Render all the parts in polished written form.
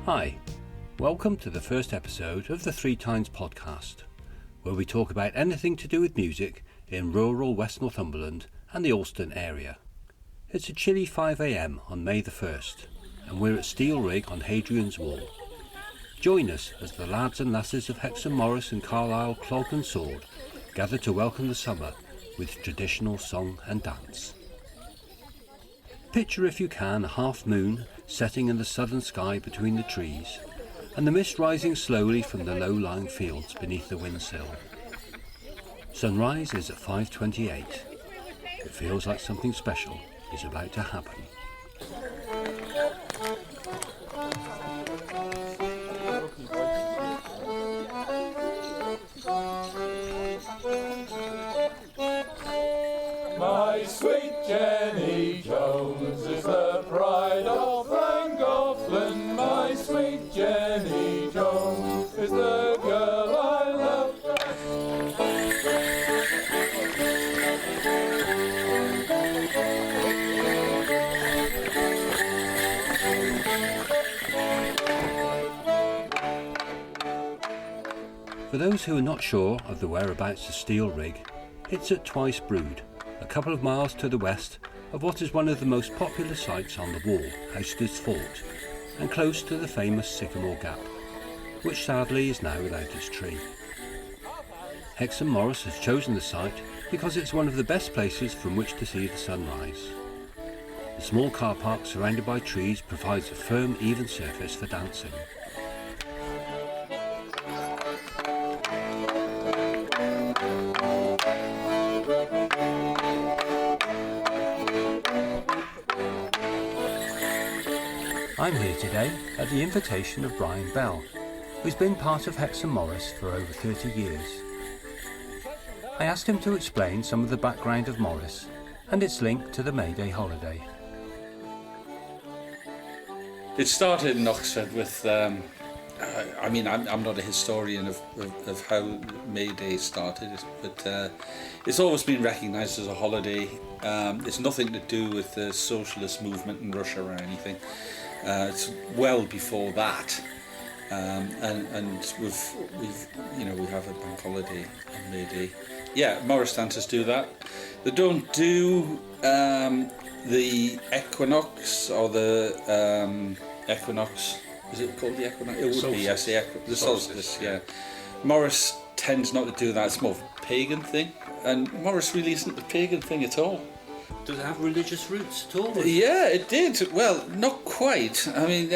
Hi, welcome to the first episode of the Three Times podcast, where we talk about anything to do with music in rural West Northumberland and the Alston area. It's a chilly 5 a.m. on May the 1st, and we're at Steel Rig on Hadrian's Wall. Join us as the lads and lasses of Hexham Morris and Carlisle Clog and Sword gather to welcome the summer with traditional song and dance. Picture, if you can, a half moon setting in the southern sky between the trees, and the mist rising slowly from the low-lying fields beneath the windsill. Sunrise is at 5:28. It feels like something special is about to happen. My sweet Jenny Jones is the pride of Llangollen. My sweet Jenny Jones is the girl I love. For those who are not sure of the whereabouts of Steel Rig, it's at Twice Brood, a couple of miles to the west of what is one of the most popular sites on the wall, Houster's Fort, and close to the famous Sycamore Gap, which sadly is now without its tree. Hexham Morris has chosen the site because it's one of the best places from which to see the sunrise. The small car park surrounded by trees provides a firm, even surface for dancing. I'm here today at the invitation of Brian Bell, who's been part of Hexham Morris for over 30 years. I asked him to explain some of the background of Morris and its link to the May Day holiday. It started in Oxford with, I'm not a historian of how May Day started, but it's always been recognised as a holiday. It's nothing to do with the socialist movement in Russia or anything. It's well before that, and we have a bank holiday on May Day. Yeah, Morris dancers do that. They don't do the equinox or the equinox. Is it called the equinox? It would solstice. Be, yes, the solstice. Yeah. Morris tends not to do that. It's more of a pagan thing, and Morris really isn't a pagan thing at all. Does it have religious roots at all? Yeah, it did. Well, not quite. I mean,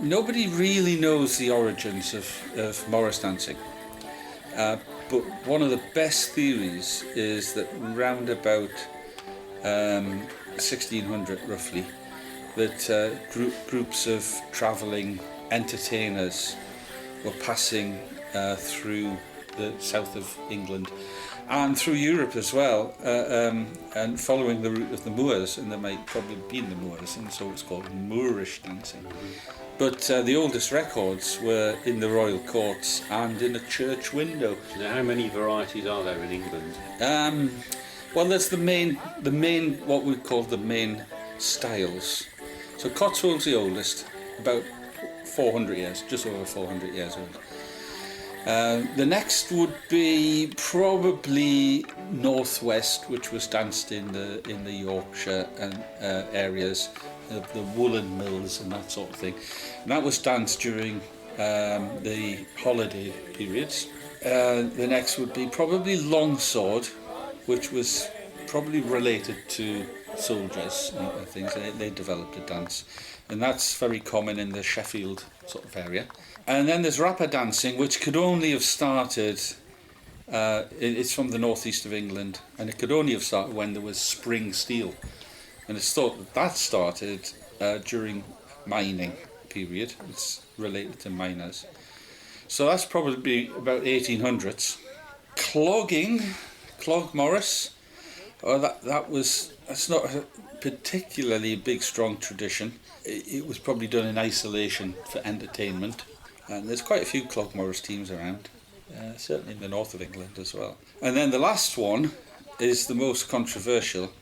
nobody really knows the origins of Morris dancing. But one of the best theories is that round about 1600, roughly, that groups of travelling entertainers were passing through the south of England and through Europe as well, and following the route of the Moors, and there might probably be in the Moors, and so it's called Moorish dancing. But the oldest records were in the royal courts and in a church window. Now, how many varieties are there in England? Well, there's the main, what we call the main styles. So Cotswold's the oldest, about 400 years, just over 400 years old. The next would be probably Northwest, which was danced in the Yorkshire and areas, the woolen mills and that sort of thing. And that was danced during the holiday periods. The next would be probably Longsword, which was probably related to soldiers and things. They developed a dance, and that's very common in the Sheffield sort of area. And then there's rapper dancing, which could only have started, it's from the northeast of England, and it could only have started when there was spring steel. And it's thought that started during mining period. It's related to miners. So that's probably about 1800s. Clog Morris, that's not particularly big, strong tradition. It was probably done in isolation for entertainment. And there's quite a few Clog Morris teams around, certainly in the north of England as well. And then the last one is the most controversial,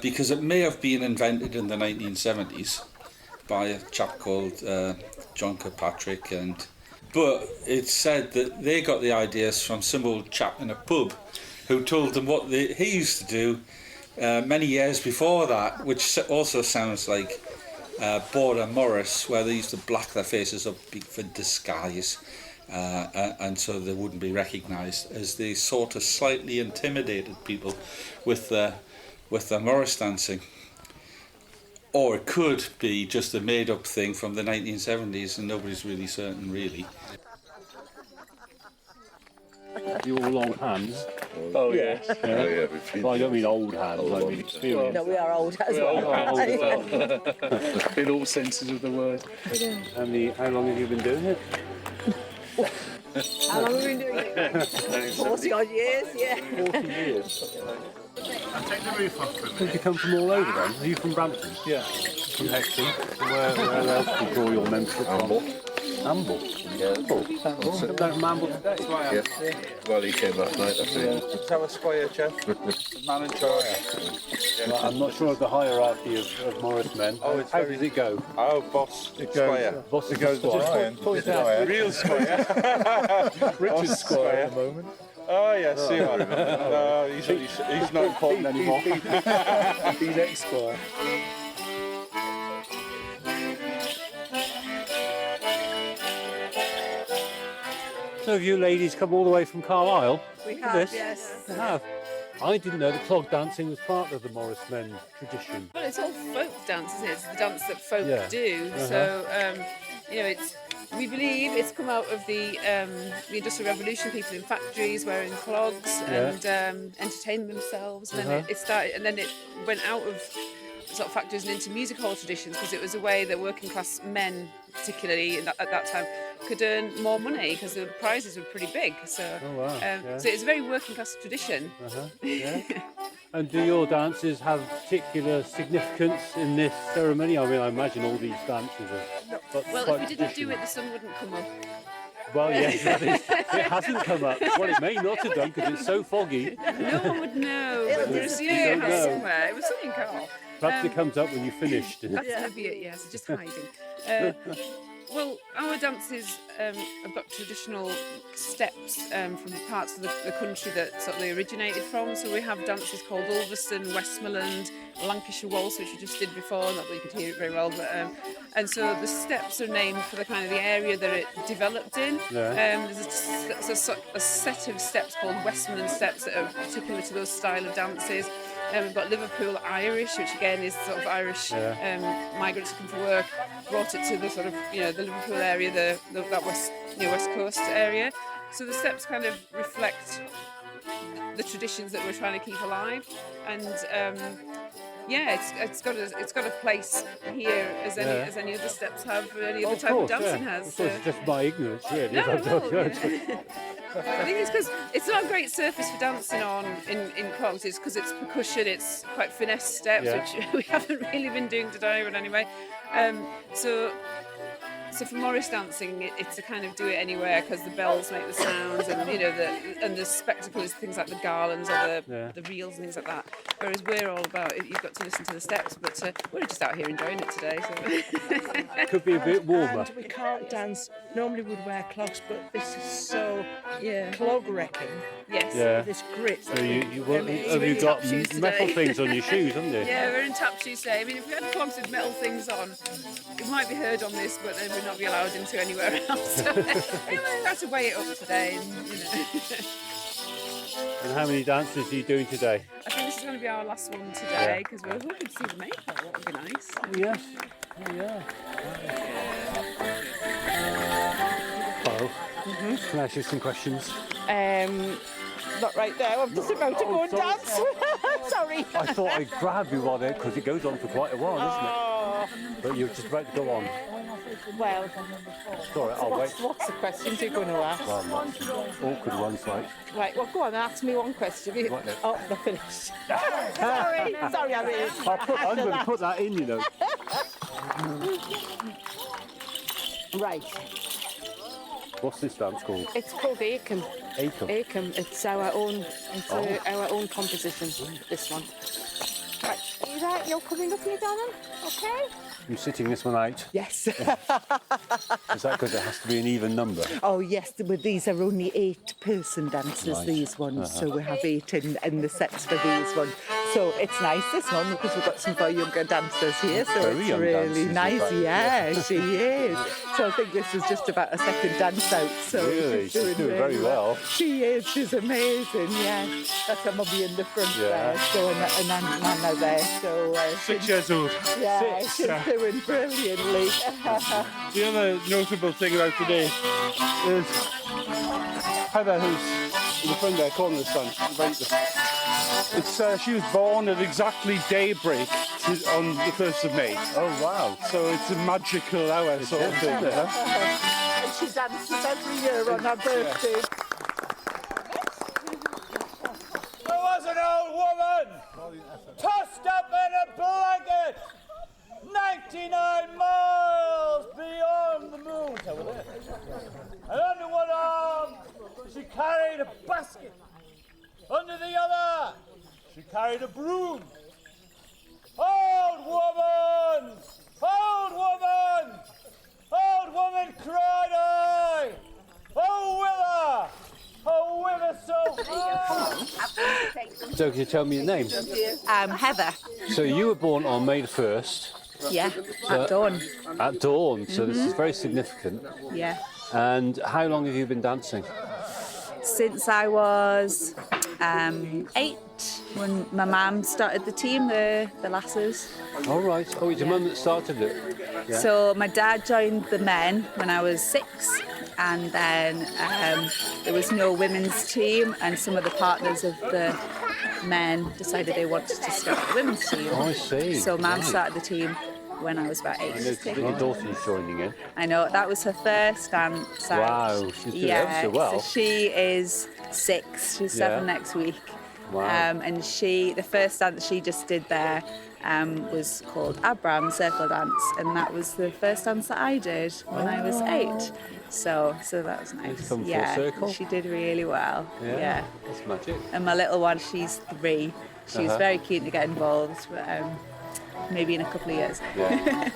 because it may have been invented in the 1970s by a chap called John Kirkpatrick, but it's said that they got the ideas from some old chap in a pub who told them what he used to do many years before that, which also sounds like Border Morris, where they used to black their faces up for disguise, and so they wouldn't be recognised, as they sort of slightly intimidated people with their Morris dancing. Or it could be just a made-up thing from the 1970s, and nobody's really certain, really. You all long hands? Oh, yes. Yeah. Oh, yeah, we've been Well, I don't mean old hands, I mean experienced. No, we are old as well. in all senses of the word. How long have you been doing it? How long have we been doing it? 40 odd years, yeah. 40 years. I'll take the roof off for a minute. Did you come from all over then? Are you from Brampton? Yeah. From Hexham? Where else do you draw your membership from? Amble. Yeah. Come down from Amble today? Yeah. Well, he came last night, I think. Tell us square, Jeff. Man in charge. Well, I'm not sure of the hierarchy of Morris men. How does it go? Oh, boss square. Boss It goes squire. point out. Real square. Richard's square at the moment. Oh, yes, you are. No, he's not important anymore. He's ex-squire. So have you ladies come all the way from Carlisle? We for have, this? yes. You have. I didn't know that clog dancing was part of the Morris men tradition. Well, it's all folk dance, isn't it? It's the dance that folk Yeah. do. Uh-huh. So, we believe it's come out of the Industrial Revolution, people in factories wearing clogs and entertaining themselves. And then it started, and then it went out of sort of factories and into music hall traditions, because it was a way that working class men, particularly at that time, could earn more money because the prizes were pretty big. So, so it's a very working class tradition. Yeah. And do your dances have particular significance in this ceremony? I mean, I imagine all these dances are. Well, if we didn't do it, the sun wouldn't come up. Well, yes, that is, it hasn't come up. Well, it may not have done because it's so foggy. No one would know. But there's You don't know. somewhere. It was something Carl. Perhaps it comes up when you're finished. That's maybe it, yes, just hiding. Well, our dances have got traditional steps from parts of the country that sort of they originated from. So we have dances called Ulverston, Westmoreland, Lancashire Waltz, which we just did before, not that you could hear it very well, but and so the steps are named for the kind of the area that it developed in. There's a set of steps called Westmoreland steps that are particular to those style of dances. We've got Liverpool Irish, which again is sort of Irish migrants looking for work, brought it to the sort of the Liverpool area, that west coast area. So the steps kind of reflect the traditions that we're trying to keep alive, and it's got a place here as any other steps have, or any other type of dancing has. Of course, it's just my ignorance, really. I think it's because it's not a great surface for dancing on in clogs. It's because it's percussion, it's quite finesse steps, which we haven't really been doing today, but anyway. So for Morris dancing, it's a kind of do it anywhere, because the bells make the sounds, and the spectacle is things like the garlands or the reels and things like that. Whereas we're all about you've got to listen to the steps, but we're just out here enjoying it today. So. Could be a bit warmer. And we can't dance. Normally we'd wear clogs, but this is so clog wrecking. Yes. Yeah. This grit. So you've got metal things on your shoes, haven't you? Yeah, we're in tap shoes today. I mean, if we had clogs with metal things on, it might be heard on this, but then we'd not be allowed into anywhere else. So we have to weigh it up today. And how many dances are you doing today? I think this is going to be our last one today, because we're hoping to see the makeup. That would be nice. Oh, yes. Oh, yeah. Hello. Can I ask you some questions? Not right now. I'm just about to go and dance. Sorry. I thought I'd grab you on it because it goes on for quite a while, doesn't it? But you're just about to go on. Well, Sorry, I'll wait. what's the questions you're going to ask? Awkward ones, like. Right, well, go on, ask me one question. Right then. Oh, they're finished. sorry, I mean. I'm going to put that in, you know. Right, What's this dance called? it's called Hexham. Hexham. Hexham. It's our own. Our own composition. This one. Right, are you there? You're coming up here, darling. Okay. You're sitting this one out. Yes. Is that because it has to be an even number? Oh yes, these are only 8-person dances. Right. These ones, so we have 8 in the sets for these ones. So it's nice this one because we've got some very younger dancers here. So Very it's young really dancers, in nice. fact. Yeah, she is. So I think this is just about a second dance out. So Really? she's doing very well. She is. She's amazing. Yeah, that's her mummy in the front there. So and Nana there. So 6 years old. yeah, she's doing brilliantly. The other notable thing about today is Heather, who's in the front there, calling the sun. It's she was born at exactly daybreak on the 1st of May. Oh, wow. So it's a magical hour sort of thing. And she dances every year on her birthday. There was an old woman tossed up in a blanket 99 miles beyond the moon. And under one arm she carried a basket. Under the other she carried a broom. Old woman! Old woman! Old woman, cried I! Oh, Wither! Oh, Wither so hard! So can you tell me your name? Heather. So you were born on May the 1st. Yeah, at dawn. At dawn, so this is very significant. Yeah. And how long have you been dancing? Since I was 8, when my mum started the team, the lasses. All right. Oh, it's your mum that started it. Yeah. So my dad joined the men when I was 6, and then there was no women's team, and some of the partners of the men decided they wanted to start the women's team. Oh, I see. So mum Right. started the team when I was about 8. I noticed that your daughter is joining in. I know, that was her first dance out. Wow, she's doing ever so well. So she is 6, she's 7 Yeah. next week. Wow. And the first dance she just did there was called Abram Circle Dance, and that was the first dance that I did when I was 8. So that was nice. It's come full yeah, circle. she did really well. Yeah. That's magic. And my little one, she's 3. She's very keen to get involved, but maybe in a couple of years. Yeah.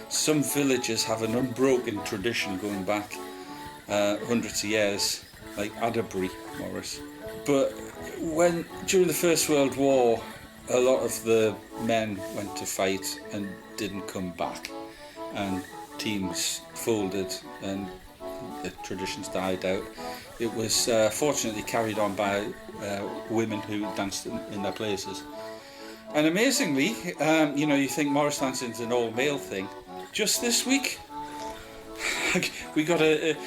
Some villages have an unbroken tradition going back hundreds of years, like Adderbury, Morris. But during the First World War, a lot of the men went to fight and didn't come back, and teams folded and the traditions died out. It was fortunately carried on by women who danced in their places. And amazingly, you think Morris dancing is an all-male thing. Just this week, we got a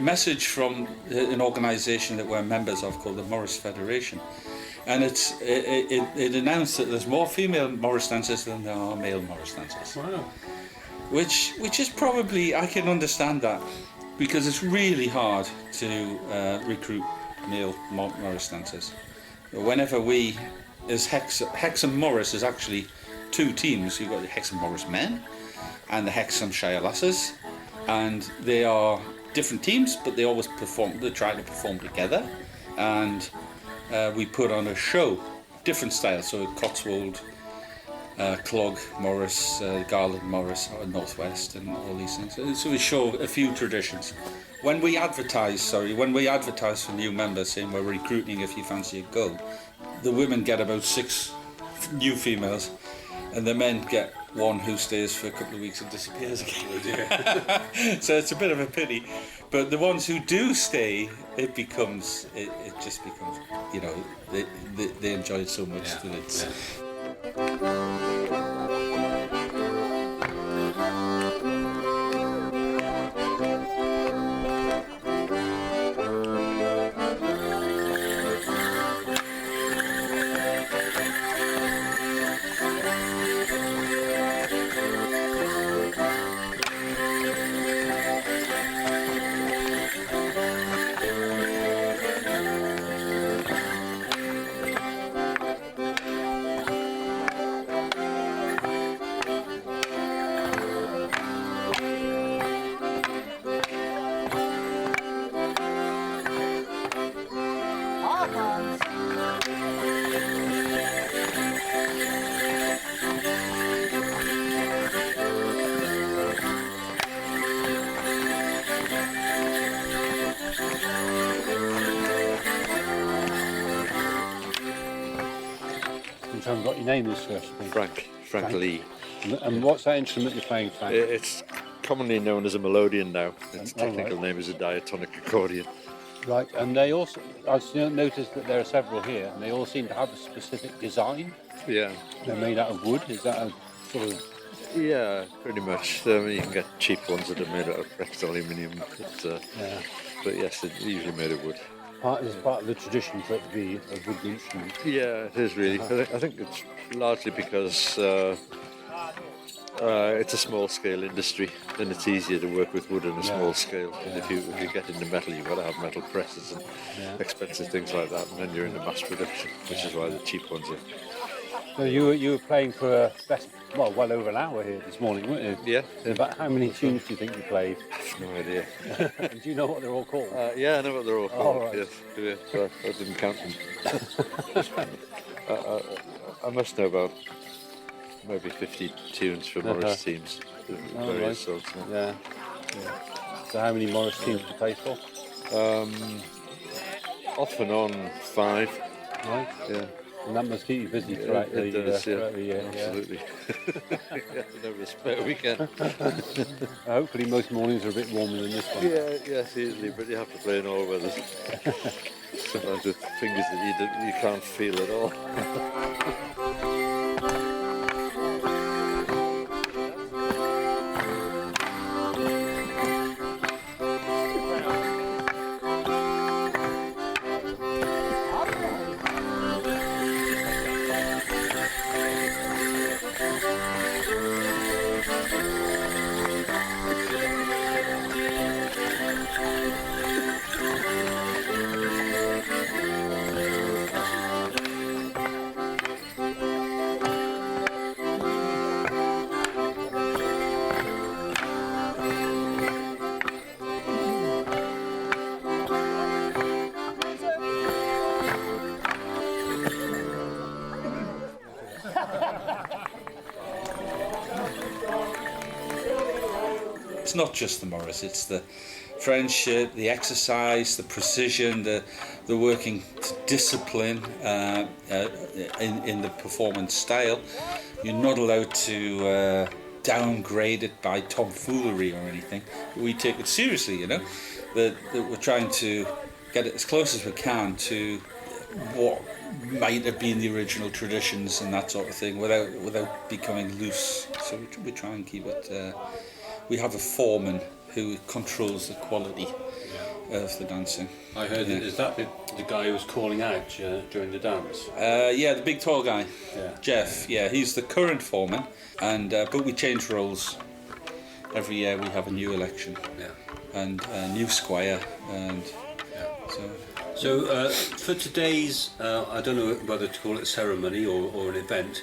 message from an organisation that we're members of called the Morris Federation, and it announced that there's more female Morris dancers than there are male Morris dancers. Wow. Which is probably, I can understand that, because it's really hard to recruit male Morris dancers. Whenever we is Hexham Morris is actually two teams. You've got the Hexham Morris men and the Hexham Shire lasses, and they are different teams, but they always perform. They try to perform together, and we put on a show, different styles. So Cotswold, Clog Morris, Garland Morris, Northwest, and all these things. So we show a few traditions. When we advertise for new members saying we're recruiting if you fancy a go, the women get about 6 new females, and the men get one who stays for a couple of weeks and disappears again. So it's a bit of a pity. But the ones who do stay, it just becomes, you know, they enjoy it so much that it's... You haven't got your name this first thing. Frank Lee. And what's that instrument you're playing, Frank? It's commonly known as a melodeon now. Its technical name is a diatonic accordion. Right, and they also, I've noticed that there are several here, and they all seem to have a specific design. Yeah. They're made out of wood. Is that a sort of... Yeah, pretty much. I mean, you can get cheap ones that are made out of pressed aluminium, but yes, they're usually made of wood. It's part of the tradition for it to be a wood instrument. Yeah, it is really. I think it's largely because it's a small-scale industry, and it's easier to work with wood on a small scale. And if you get into metal, you've got to have metal presses and expensive things like that, and then you're into mass production, which is why the cheap ones are. So you were playing for well over an hour here this morning, weren't you? Yeah. So about how many tunes do you think you played? I have no idea. And do you know what they're all called? Yeah, I know what they're all called. Oh, right. Yes, so I didn't count them. I must know about maybe 50 tunes for Morris teams. Various sorts. Yeah. So how many Morris teams do you play for? Off and on 5. Right. Yeah. And that must keep you busy throughout the year. Absolutely. Never a spare weekend. Hopefully most mornings are a bit warmer than this one. Yes, easily, but you have to play in all weathers. Sometimes with fingers that you can't feel at all. It's not just the Morris, it's the friendship, the exercise, the precision, the working to discipline in the performance style. You're not allowed to downgrade it by tomfoolery or anything. We take it seriously, you know, that we're trying to get it as close as we can to what might have been the original traditions and that sort of thing without becoming loose. So we try and keep it. We have a foreman who controls the quality of the dancing. I heard is that the guy who was calling out during the dance? Yeah, the big tall guy, Jeff. Yeah, he's the current foreman, and but we change roles every year. We have a new election and a new squire, and So for today's, I don't know whether to call it a ceremony or an event,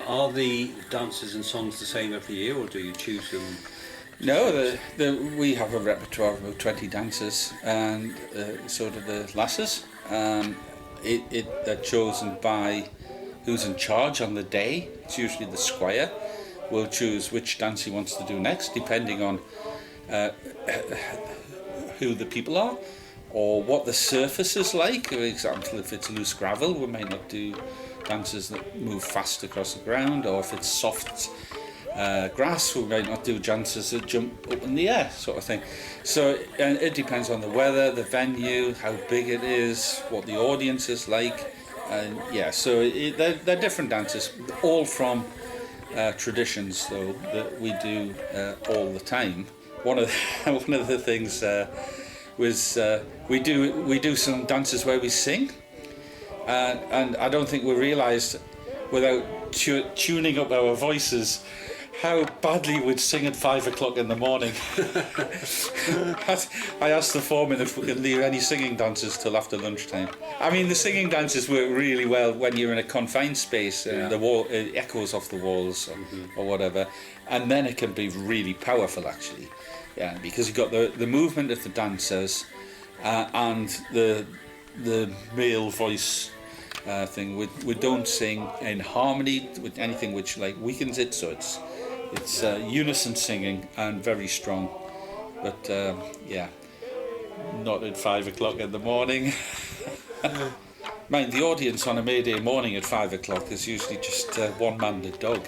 are the dances and songs the same every year, or do you choose them? No, we have a repertoire of about 20 dances, and so do the lasses. They're chosen by who's in charge on the day. It's usually the squire will choose which dance he wants to do next, depending on who the people are or what the surface is like. For example, if it's loose gravel, we may not do dances that move fast across the ground, or if it's soft grass, we might not do dances that jump up in the air, sort of thing. So it depends on the weather, the venue, how big it is, what the audience is like, and so they're different dances, all from traditions though that we do all the time. One of the things was we do some dances where we sing, and I don't think we realised without tuning up our voices how badly we'd sing at 5 o'clock in the morning. I asked the foreman if we could leave any singing dances till after lunchtime. I mean, the singing dances work really well when you're in a confined space and it echoes off the walls or whatever, and then it can be really powerful actually. Yeah, because you've got the movement of the dancers and the male voice thing. We don't sing in harmony with anything which like weakens it, so it's unison singing and very strong, but not at 5 o'clock in the morning. Mind, the audience on a May Day morning at 5 o'clock is usually just one man and a dog.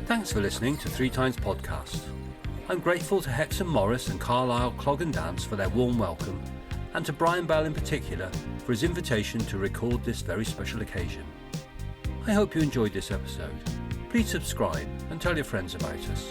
Thanks for listening to Three Times Podcast. I'm grateful to Hexham Morris and Carlisle Clog and Dance for their warm welcome, and to Brian Bell in particular for his invitation to record this very special occasion. I hope you enjoyed this episode. Please subscribe and tell your friends about us.